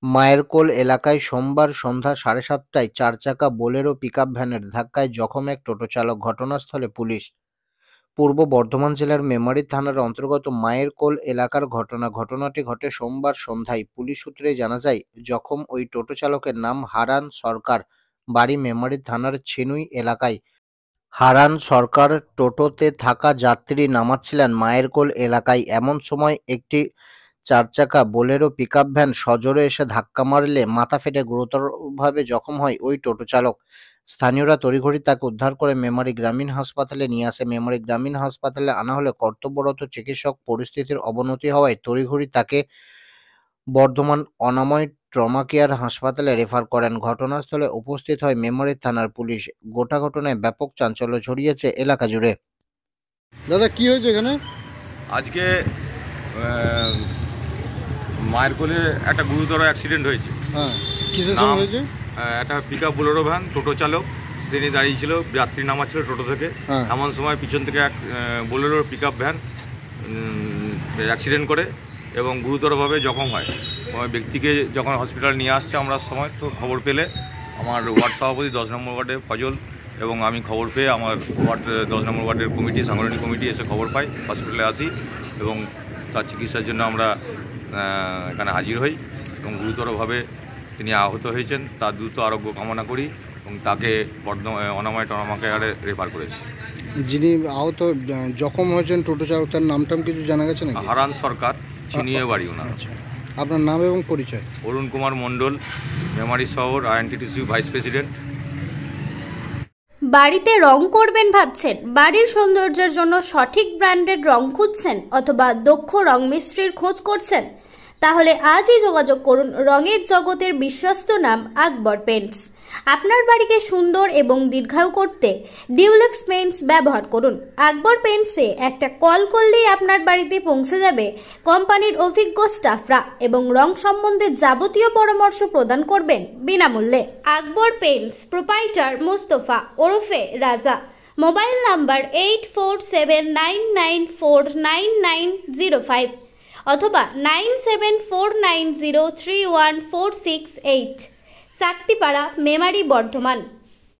মায়েরকোল এলাকায় সোমবার সন্ধ্যা 7:30টায় চারচাকা বোলেরো পিকআপ ভ্যানের ধাক্কায় জখম এক টোটো চালক। ঘটনাস্থলে পুলিশ। পূর্ব বর্ধমান জেলার মেমারি থানার অন্তর্গত মায়েরকোল এলাকার ঘটনা। ঘটনাটি ঘটে সোমবার সন্ধ্যায়। পুলিশ সূত্রে জানা যায়, জখম ওই টোটো চালকের নাম হারান সরকার, বাড়ি মেমারি থানার ছিনুই এলাকায়। হারান সরকার টোটোতে থাকা যাত্রী নামাচ্ছিলেন মায়েরকোল এলাকায়। এমন সময় একটি চারচাকা বোলেরো পিকআপ ভ্যান সজোরে এসে ধাক্কা মারলে মাথা ফেটে গুরুতরভাবে জখম হয় ওই টোটো চালক। স্থানীয়রা তড়িঘড়ি তাকে উদ্ধার করে মেমারি গ্রামীণ হাসপাতালে নিয়ে আসে। মেমারি গ্রামীণ হাসপাতালে আনা হলে কর্তব্যরত চিকিৎসক পরিস্থিতির অবনতি হওয়ায় তড়িঘড়ি তাকে বর্ধমান অনাময় ট্রমা কেয়ার হাসপাতালে রেফার করেন। ঘটনাস্থলে উপস্থিত হয় মেমারি থানার পুলিশ। গোটা ঘটনায় ব্যাপক চাঞ্চল্য ছড়িয়েছে এলাকা জুড়ে। দাদা কি হয়েছে এখানে? আজকে মায়েরকোলে একটা গুরুতর অ্যাক্সিডেন্ট হয়েছে। হ্যাঁ, কিসের সঙ্গে হয়েছে? একটা পিকআপ বোলেরো ভ্যান, টোটো চালক তিনি দাঁড়িয়েছিল, যাত্রী নামাচ্ছিল টোটো থেকে। এমন সময় পিছন থেকে এক বোলেরো পিকআপ ভ্যান অ্যাক্সিডেন্ট করে এবং গুরুতরভাবে জখম হয়। ওই ব্যক্তিকে যখন হসপিটাল নিয়ে আসছে আমরা সমস্ত খবর পেলে আমার ওয়ার্ড সভাপতি 10 নম্বর ওয়ার্ডে ফজল এবং আমি খবর পেয়ে আমার ওয়ার্ড 10 নম্বর ওয়ার্ডের কমিটি, সাংগঠনিক কমিটি এসে খবর পাই, হসপিটালে আসি এবং তার চিকিৎসার জন্য আমরা এখানে হাজির হই এবং গুরুতরভাবে তিনি আহত হয়েছেন। তার দ্রুত আরোগ্য কামনা করি এবং তাকে অনাময় ট্রমা কেয়ারে রেফার করেছি। যিনি আহত জখম হয়েছেন টোটো চালক, তার নামটাম কিছু জানা গেছে নাকি? হারান সরকার, ছিনিয়ে বাড়ি ওনার। আচ্ছা, আপনার নাম এবং পরিচয়? অরুণ কুমার মণ্ডল, মেমারি শহর আইএনটিটিসি ভাইস প্রেসিডেন্ট। বাড়িতে রং করবেন ভাবছেন? বাড়ির সৌন্দর্যের জন্য সঠিক ব্র্যান্ডের রং খুঁজছেন অথবা দক্ষ রং মিস্ত্রির খোঁজ করছেন? তাহলে আজই যোগাযোগ করুন রঙের জগতের বিশ্বস্ত নাম আকবর পেইন্টস। আপনার বাড়িকে সুন্দর এবং দীর্ঘায়ু করতে ডিউলেক্স পেইন্টস ব্যবহার করুন। আকবর পেইন্টসে একটা কল করলেই আপনার বাড়িতে পৌঁছে যাবে কোম্পানির অভিজ্ঞ স্টাফরা এবং রং সম্বন্ধে যাবতীয় পরামর্শ প্রদান করবেন বিনামূল্যে। আকবর পেইন্টস প্রোপাইটার মোস্তফা ওরফে রাজা। মোবাইল নাম্বার 8479949905 অথবা 9749031468। চাকতিপাড়া, মেমারি, বর্ধমান।